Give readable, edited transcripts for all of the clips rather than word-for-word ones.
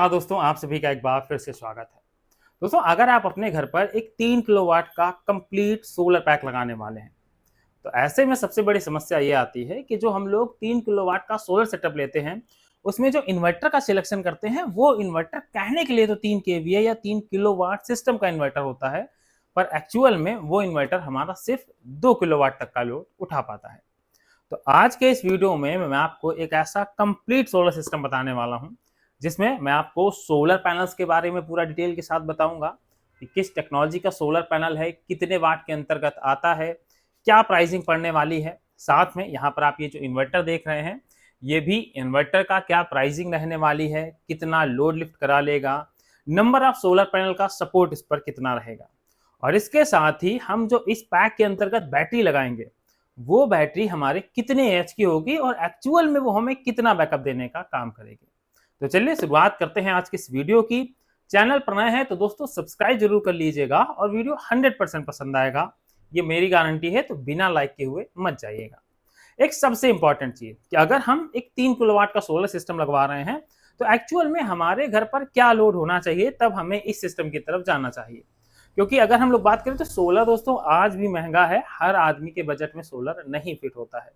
हाँ दोस्तों, आप सभी का एक बार फिर से स्वागत है। दोस्तों, अगर आप अपने घर पर एक 3 किलोवाट का कंप्लीट सोलर पैक लगाने वाले हैं, तो ऐसे में सबसे बड़ी समस्या ये आती है कि जो हम लोग 3 किलोवाट का सोलर सेटअप लेते हैं, उसमें जो इन्वर्टर का सिलेक्शन करते हैं, वो इन्वर्टर कहने के लिए तो 3 केवीए या 3 किलोवाट सिस्टम का इन्वर्टर होता है, पर एक्चुअल में वो इन्वर्टर हमारा सिर्फ 2 किलोवाट तक का लोड उठा पाता है। तो आज के इस वीडियो में मैं आपको एक ऐसा कंप्लीट सोलर सिस्टम बताने वाला हूं, जिसमें मैं आपको सोलर पैनल्स के बारे में पूरा डिटेल के साथ बताऊंगा कि किस टेक्नोलॉजी का सोलर पैनल है, कितने वाट के अंतर्गत आता है, क्या प्राइसिंग पड़ने वाली है। साथ में यहाँ पर आप ये जो इन्वर्टर देख रहे हैं, ये भी इन्वर्टर का क्या प्राइसिंग रहने वाली है, कितना लोड लिफ्ट करा लेगा, नंबर ऑफ सोलर पैनल का सपोर्ट इस पर कितना रहेगा, और इसके साथ ही हम जो इस पैक के अंतर्गत बैटरी लगाएंगे, वो बैटरी हमारे कितने एच की होगी और एक्चुअल में वो हमें कितना बैकअप देने का काम करेगी। तो चलिए शुरुआत करते हैं आज की इस वीडियो की। चैनल पर नए हैं तो दोस्तों सब्सक्राइब जरूर कर लीजिएगा, और वीडियो 100% पसंद आएगा, ये मेरी गारंटी है, तो बिना लाइक के हुए मत जाइएगा। एक सबसे इंपॉर्टेंट चीज कि अगर हम एक 3 किलोवाट का सोलर सिस्टम लगवा रहे हैं, तो एक्चुअल में हमारे घर पर क्या लोड होना चाहिए, तब हमें इस सिस्टम की तरफ जाना चाहिए। क्योंकि अगर हम लोग बात करें तो सोलर दोस्तों आज भी महंगा है, हर आदमी के बजट में सोलर नहीं फिट होता है।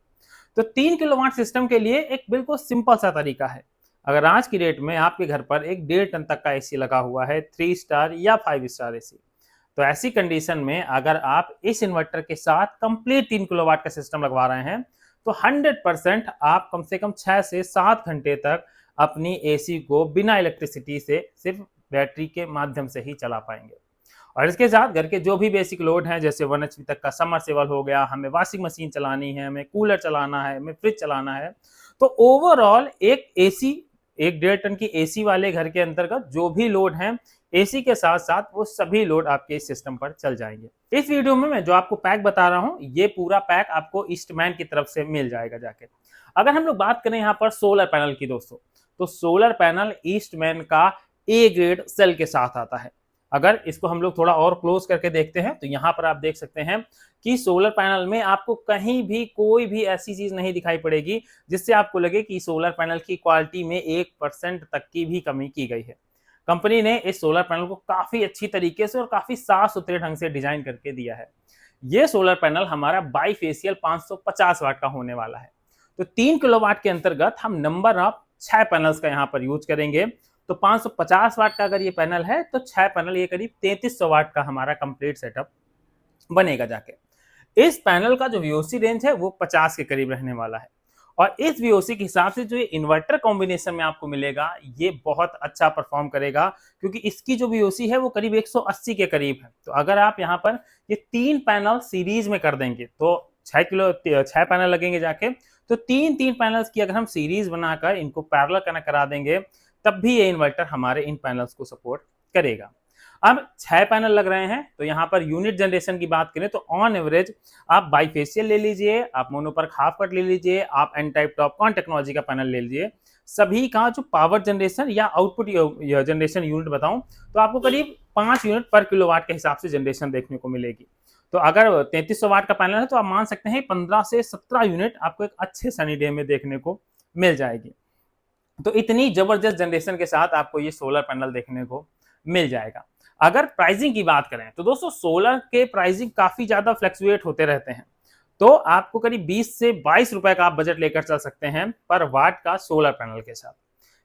तो 3 किलोवाट सिस्टम के लिए एक बिल्कुल सिंपल सा तरीका है। अगर आज की डेट में आपके घर पर एक 1.5 टन तक का एसी लगा हुआ है, 3 स्टार या 5 स्टार एसी, तो ऐसी कंडीशन में अगर आप इस इन्वर्टर के साथ कंप्लीट 3 किलोवाट का सिस्टम लगवा रहे हैं, तो 100% आप कम से कम 6 से 7 घंटे तक अपनी एसी को बिना इलेक्ट्रिसिटी से सिर्फ बैटरी के माध्यम से ही चला पाएंगे। और इसके साथ घर के जो भी बेसिक लोड हैं, जैसे 1 एचपी तक का समरसेबल हो गया, हमें वॉशिंग मशीन चलानी है, हमें कूलर चलाना है, हमें फ्रिज चलाना है, तो ओवरऑल एक एसी, एक 1.5 टन की एसी वाले घर के अंतर्गत जो भी लोड हैं, एसी के साथ साथ वो सभी लोड आपके इस सिस्टम पर चल जाएंगे। इस वीडियो में मैं जो आपको पैक बता रहा हूं, ये पूरा पैक आपको ईस्टमैन की तरफ से मिल जाएगा जाके। अगर हम लोग बात करें यहाँ पर सोलर पैनल की दोस्तों, तो सोलर पैनल ईस्टमैन का ए ग्रेड सेल के साथ आता है। अगर इसको हम लोग थोड़ा और क्लोज करके देखते हैं, तो यहाँ पर आप देख सकते हैं कि सोलर पैनल में आपको कहीं भी कोई भी ऐसी चीज नहीं दिखाई पड़ेगी जिससे आपको लगे कि सोलर पैनल की क्वालिटी में 1% तक की भी कमी की गई है। कंपनी ने इस सोलर पैनल को काफी अच्छी तरीके से और काफी साफ सुथरे ढंग से डिजाइन करके दिया है। ये सोलर पैनल हमारा बाईफेशियल 550 वाट का होने वाला है। तो 3 किलोवाट के अंतर्गत हम नंबर ऑफ 6 पैनल्स का यहाँ पर यूज करेंगे। तो 550 वाट का अगर ये पैनल है, तो 6 पैनल, ये करीब 3300 वाट का हमारा कंप्लीट सेटअप बनेगा जाके। इस पैनल का जो वीओसी रेंज है वो 50 के करीब रहने वाला है, और इस वीओसी के हिसाब से जो ये इन्वर्टर कॉम्बिनेशन में आपको मिलेगा, ये बहुत अच्छा परफॉर्म करेगा, क्योंकि इसकी जो वीओसी है वो करीब 180 के करीब है। तो अगर आप यहाँ पर ये 3 पैनल सीरीज में कर देंगे, तो 6 पैनल लगेंगे जाके, तो 3 पैनल्स की अगर हम सीरीज बनाकर इनको पैरेलल कनेक्ट करा देंगे, तब भी ये इन्वर्टर हमारे इन पैनल्स को सपोर्ट करेगा। अब 6 पैनल लग रहे हैं, तो यहाँ पर यूनिट जनरेशन की बात करें तो ऑन एवरेज आप बाईफेशियल ले लीजिए, आप मोनोपर्क हाफ कट ले लीजिए, आप एन टाइप टॉपकॉन टेक्नोलॉजी का पैनल ले लीजिए, सभी का जो पावर जनरेशन या आउटपुट जनरेशन यूनिट बताऊं, तो आपको करीब 5 यूनिट पर किलोवाट के हिसाब से जनरेशन देखने को मिलेगी। तो अगर 3300 वाट का पैनल है, तो आप मान सकते हैं 15 से 17 यूनिट आपको एक अच्छे सनी डे में देखने को मिल जाएगी। तो इतनी जबरदस्त जनरेशन के साथ आपको ये सोलर पैनल देखने को मिल जाएगा। अगर प्राइसिंग की बात करें, तो दोस्तों सोलर के प्राइसिंग काफी ज्यादा फ्लक्चुएट होते रहते हैं। तो आपको करीब 20 से 22 रुपए का आप बजट लेकर चल सकते हैं पर वाट का सोलर पैनल के साथ।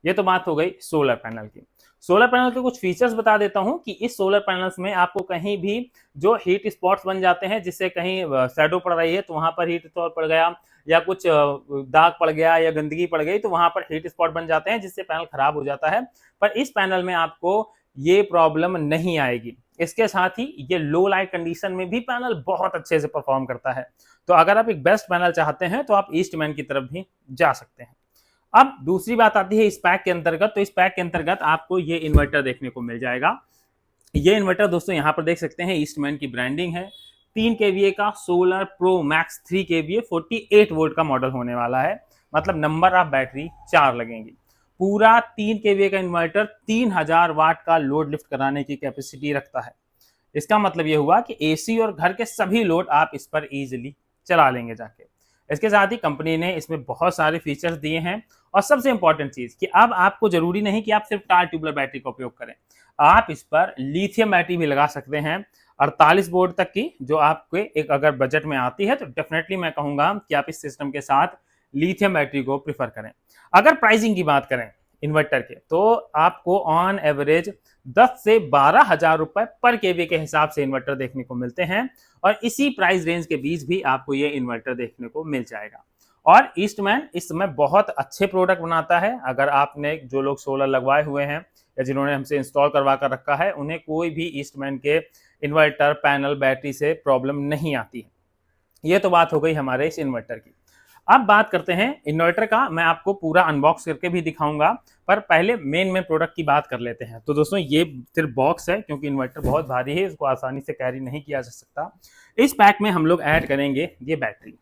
ये तो बात हो गई सोलर पैनल की। सोलर पैनल के कुछ फीचर्स बता देता हूं कि इस सोलर पैनल्स में आपको कहीं भी जो हीट स्पॉट्स बन जाते हैं, जिससे कहीं शैडो पड़ रही है तो वहां पर हीट स्पॉट पड़ गया, या कुछ दाग पड़ गया या गंदगी पड़ गई, तो वहां पर हीट स्पॉट बन जाते हैं, जिससे पैनल खराब हो जाता है। पर इस पैनल में आपको ये प्रॉब्लम नहीं आएगी। इसके साथ ही ये लो लाइट कंडीशन में भी पैनल बहुत अच्छे से परफॉर्म करता है। तो अगर आप एक बेस्ट पैनल चाहते हैं, तो आप ईस्टमैन की तरफ भी जा सकते हैं। अब दूसरी बात आती है इस पैक के अंतर्गत, तो इस पैक के अंतर्गत आपको ये इन्वर्टर देखने को मिल जाएगा। ये इन्वर्टर दोस्तों यहाँ पर देख सकते हैं, ईस्टमैन की ब्रांडिंग है। 3 केवीए का solar pro max 3 KVA 48 volt का मॉडल होने वाला है, मतलब नंबर ऑफ बैटरी 4 लगेंगी। पूरा 3 केवीए का इन्वर्टर 3000 वाट का लोड लिफ्ट कराने की कैपेसिटी रखता है। इसका मतलब ये हुआ कि एसी और घर के सभी लोड आप इस पर इजीली चला लेंगे जाके। इसके साथ ही कंपनी ने इसमें बहुत सारे फीचर्स दिए हैं और सबसे इंपॉर्टेंट चीज़ कि अब आपको ज़रूरी नहीं कि आप सिर्फ टार ट्यूबुलर बैटरी का उपयोग करें, आप इस पर लिथियम बैटरी भी लगा सकते हैं 48 वोल्ट तक की, जो आपके एक अगर बजट में आती है तो डेफिनेटली मैं कहूँगा कि आप इस सिस्टम के साथ लिथियम बैटरी को प्रेफर करें। अगर प्राइसिंग की बात करें इन्वर्टर के, तो आपको ऑन एवरेज 10 से 12,000 रुपए पर केवी के हिसाब से इन्वर्टर देखने को मिलते हैं और इसी प्राइस रेंज के बीच भी आपको ये इन्वर्टर देखने को मिल जाएगा। और ईस्टमैन इस समय बहुत अच्छे प्रोडक्ट बनाता है। अगर आपने जो लोग सोलर लगवाए हुए हैं या जिन्होंने हमसे इंस्टॉल करवा कर रखा है, उन्हें कोई भी ईस्टमैन के इन्वर्टर, पैनल, बैटरी से प्रॉब्लम नहीं आती है। ये तो बात हो गई हमारे इस इन्वर्टर की। अब बात करते हैं इन्वर्टर का, मैं आपको पूरा अनबॉक्स करके भी दिखाऊंगा, पर पहले मेन प्रोडक्ट की बात कर लेते हैं। तो दोस्तों ये सिर्फ बॉक्स है, क्योंकि इन्वर्टर बहुत भारी है, इसको आसानी से कैरी नहीं किया जा सकता। इस पैक में हम लोग ऐड करेंगे ये बैटरी।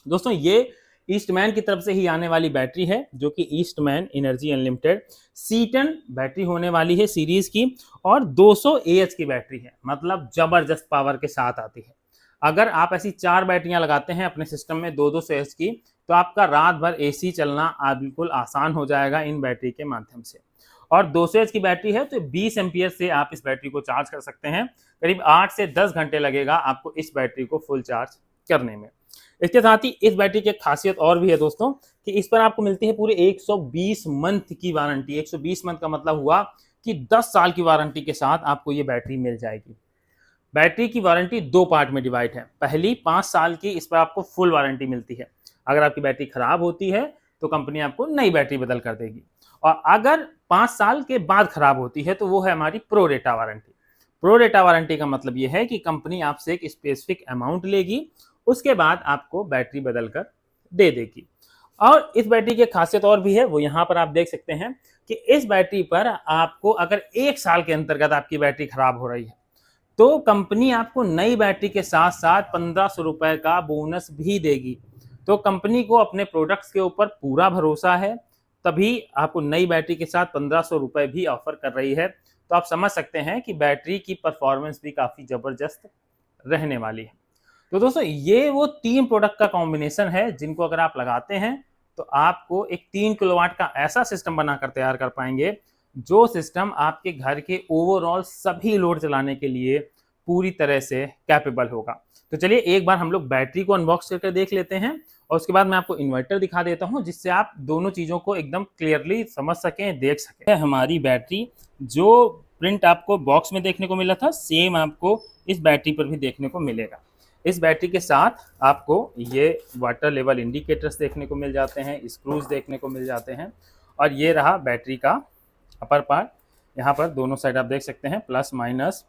दोस्तों ये ईस्टमैन की तरफ से ही आने वाली बैटरी है, जो कि Eastman energy unlimited C10 battery होने वाली है सीरीज की, और 200 AH की बैटरी है, मतलब जबरदस्त पावर के साथ आती है। अगर आप ऐसी 4 बैटरियां लगाते हैं अपने सिस्टम में 200 AH की, तो आपका रात भर AC चलना बिल्कुल आसान हो जाएगा इन बैटरी के माध्यम से। और 200 AH की बैटरी है तो 20 एम्पियर से आप इस बैटरी को चार्ज कर सकते हैं। करीब 8 से 10 घंटे लगेगा आपको इस बैटरी को फुल चार्ज करने में। इसके साथ ही इस बैटरी की खासियत और भी है दोस्तों, कि इस पर आपको मिलती है पूरे 120 मंथ की वारंटी। 120 मंथ का मतलब हुआ कि 10 साल की वारंटी के साथ आपको ये बैटरी मिल जाएगी। बैटरी की वारंटी 2 पार्ट में डिवाइड है। पहली 5 साल की, इस पर आपको फुल वारंटी मिलती है। अगर आपकी बैटरी खराब होती है तो कंपनी आपको नई बैटरी बदल कर देगी, और अगर 5 साल के बाद खराब होती है तो वो है हमारी pro data warranty. Pro data warranty का मतलब ये है कि कंपनी आपसे एक स्पेसिफिक अमाउंट लेगी, उसके बाद आपको बैटरी बदल कर दे देगी। और इस बैटरी की खासियत और भी है, वो यहाँ पर आप देख सकते हैं कि इस बैटरी पर आपको अगर 1 साल के अंतर्गत आपकी बैटरी खराब हो रही है, तो कंपनी आपको नई बैटरी के साथ साथ 1500 रुपए का बोनस भी देगी। तो कंपनी को अपने प्रोडक्ट्स के ऊपर पूरा भरोसा है, तभी आपको नई बैटरी के साथ 1500 रुपए भी ऑफर कर रही है। तो आप समझ सकते हैं कि बैटरी की परफॉर्मेंस भी काफ़ी ज़बरदस्त रहने वाली है। तो दोस्तों ये वो 3 प्रोडक्ट का कॉम्बिनेशन है, जिनको अगर आप लगाते हैं तो आपको एक 3 किलोवाट का ऐसा सिस्टम बनाकर तैयार कर पाएंगे, जो सिस्टम आपके घर के ओवरऑल सभी लोड चलाने के लिए पूरी तरह से कैपेबल होगा। तो चलिए एक बार हम लोग बैटरी को अनबॉक्स करके देख लेते हैं, और उसके बाद मैं आपको इन्वर्टर दिखा देता हूं, जिससे आप दोनों चीज़ों को एकदम क्लियरली समझ सकें, देख सकें। हमारी बैटरी, जो प्रिंट आपको बॉक्स में देखने को मिला था, सेम आपको इस बैटरी पर भी देखने को मिलेगा। इस बैटरी के साथ आपको ये वाटर लेवल इंडिकेटर्स देखने को मिल जाते हैं, स्क्रूज देखने को मिल जाते हैं, और ये रहा बैटरी का अपर पार्ट। यहाँ पर दोनों साइड आप देख सकते हैं प्लस माइनस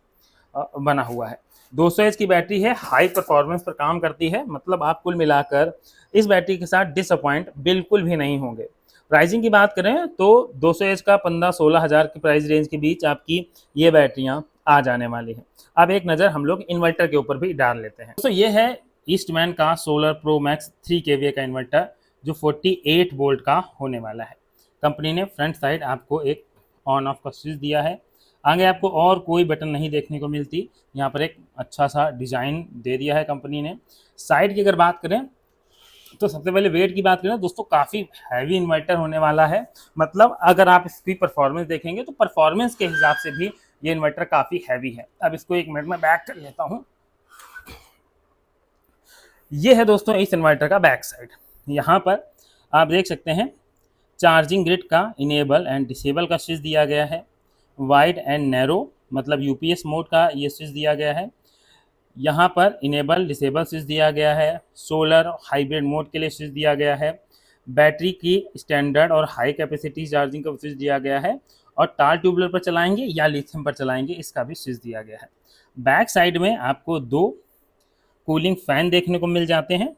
बना हुआ है। 200 एच की बैटरी है, हाई परफॉर्मेंस पर काम करती है, मतलब आप कुल मिलाकर इस बैटरी के साथ डिसअपॉइंट बिल्कुल भी नहीं होंगे। प्राइसिंग की बात करें तो 200 एच का 15-16 हज़ार की प्राइस रेंज के बीच आपकी ये बैटरियाँ आ जाने वाली हैं। अब एक नज़र हम लोग इन्वर्टर के ऊपर भी डाल लेते हैं। तो ये है ईस्टमैन का सोलर प्रो मैक्स 3 kVA का इन्वर्टर, जो 48 वोल्ट का होने वाला है। कंपनी ने फ्रंट साइड आपको एक ऑन ऑफ का स्विच दिया है। आगे आपको और कोई बटन नहीं देखने को मिलती। यहाँ पर एक अच्छा सा डिज़ाइन दे दिया है कंपनी ने। साइड की अगर बात करें तो सबसे पहले वेट की बात करें दोस्तों, काफ़ी हैवी इन्वर्टर होने वाला है। मतलब अगर आप इसकी परफॉर्मेंस देखेंगे तो परफॉर्मेंस के हिसाब से भी ये इन्वर्टर काफ़ी हैवी है। अब इसको एक मिनट में बैक कर लेता हूँ। ये है दोस्तों इस इन्वर्टर का बैक साइड। यहाँ पर आप देख सकते हैं चार्जिंग ग्रिड का इनेबल एंड डिसेबल का स्विच दिया गया है। वाइड एंड नैरो मतलब यूपीएस मोड का ये स्विच दिया गया है। यहाँ पर इनेबल डिसेबल स्विच दिया गया है। सोलर हाइब्रिड मोड के लिए स्विच दिया गया है। बैटरी की स्टैंडर्ड और हाई कैपेसिटी चार्जिंग का स्विच दिया गया है, और टार ट्यूबुलर पर चलाएंगे या लिथियम पर चलाएंगे इसका भी स्विच दिया गया है। बैक साइड में आपको 2 कूलिंग फैन देखने को मिल जाते हैं।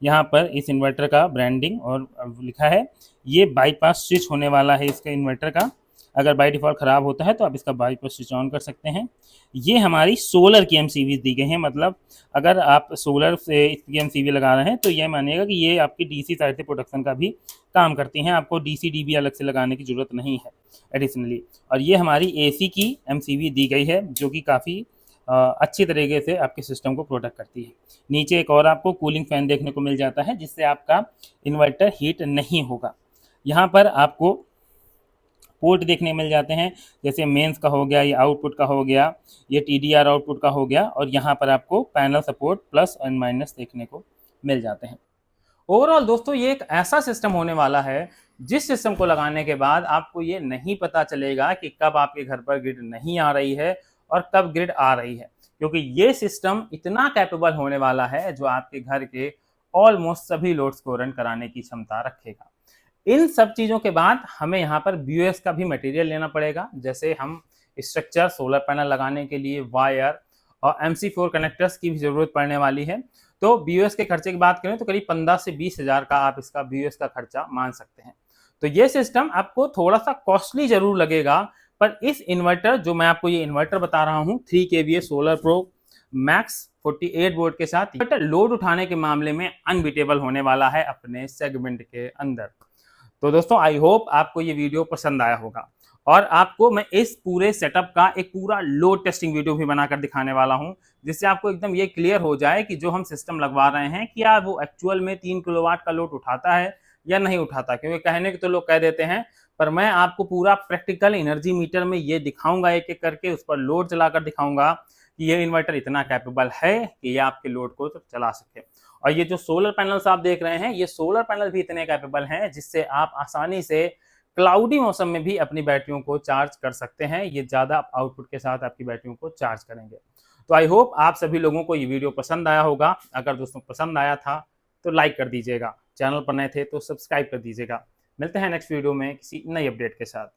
यहाँ पर इस इन्वर्टर का ब्रांडिंग और लिखा है। ये बाईपास स्विच होने वाला है इसका इन्वर्टर का। अगर बाय डिफ़ॉल्ट ख़राब होता है तो आप इसका बाईपास स्विच ऑन कर सकते हैं। ये हमारी सोलर की एमसीवी दी गई हैं, मतलब अगर आप सोलर से इसकी एमसीवी लगा रहे हैं तो ये मानिएगा कि ये आपकी डीसी साइड से प्रोडक्शन का भी काम करती हैं। आपको डीसी डीबी अलग से लगाने की ज़रूरत नहीं है एडिशनली। और ये हमारी एसी की एमसीवी दी गई है, जो कि काफ़ी अच्छी तरीके से आपके सिस्टम को प्रोटेक्ट करती है। नीचे एक और आपको कूलिंग फैन देखने को मिल जाता है, जिससे आपका इन्वर्टर हीट नहीं होगा। यहाँ पर आपको पोर्ट देखने मिल जाते हैं, जैसे मेंस का हो गया, ये आउटपुट का हो गया, ये टीडीआर आउटपुट का हो गया, और यहाँ पर आपको पैनल सपोर्ट प्लस और माइनस देखने को मिल जाते हैं। ओवरऑल दोस्तों ये एक ऐसा सिस्टम होने वाला है जिस सिस्टम को लगाने के बाद आपको ये नहीं पता चलेगा कि कब आपके घर पर ग्रिड नहीं आ रही है और कब ग्रिड आ रही है, क्योंकि ये सिस्टम इतना कैपेबल होने वाला है जो आपके घर के ऑलमोस्ट सभी लोड्स को रन कराने की क्षमता रखेगा। इन सब चीज़ों के बाद हमें यहाँ पर बीओएस का भी मटेरियल लेना पड़ेगा, जैसे हम स्ट्रक्चर, सोलर पैनल लगाने के लिए वायर और MC4 कनेक्टर्स की भी ज़रूरत पड़ने वाली है। तो बीओएस के खर्चे की बात करें तो करीब 15 से 20 हज़ार का आप इसका बीओएस का खर्चा मान सकते हैं। तो ये सिस्टम आपको थोड़ा सा कॉस्टली जरूर लगेगा, पर इस इन्वर्टर, जो मैं आपको ये इन्वर्टर बता रहा हूँ 3 kVA solar pro max 48 volt के साथ, इन्वर्टर लोड उठाने के मामले में अनबीटेबल होने वाला है अपने सेगमेंट के अंदर। तो दोस्तों आई होप आपको ये वीडियो पसंद आया होगा, और आपको मैं इस पूरे सेटअप का एक पूरा लोड टेस्टिंग वीडियो भी बनाकर दिखाने वाला हूं, जिससे आपको एकदम ये क्लियर हो जाए कि जो हम सिस्टम लगवा रहे हैं क्या वो एक्चुअल में 3 किलोवाट का लोड उठाता है या नहीं उठाता। क्योंकि कहने के तो लोग कह देते हैं, पर मैं आपको पूरा प्रैक्टिकल एनर्जी मीटर में ये दिखाऊंगा, एक एक करके उस पर लोड चलाकर दिखाऊंगा कि ये इन्वर्टर इतना कैपेबल है कि ये आपके लोड को तो चला सके। और ये जो सोलर पैनल्स आप देख रहे हैं, ये सोलर पैनल भी इतने कैपेबल हैं जिससे आप आसानी से क्लाउडी मौसम में भी अपनी बैटरियों को चार्ज कर सकते हैं। ये ज़्यादा आउटपुट के साथ आपकी बैटरियों को चार्ज करेंगे। तो आई होप आप सभी लोगों को ये वीडियो पसंद आया होगा। अगर दोस्तों पसंद आया था तो लाइक कर दीजिएगा, चैनल पर नए थे तो सब्सक्राइब कर दीजिएगा। मिलते हैं नेक्स्ट वीडियो में किसी नई अपडेट के साथ।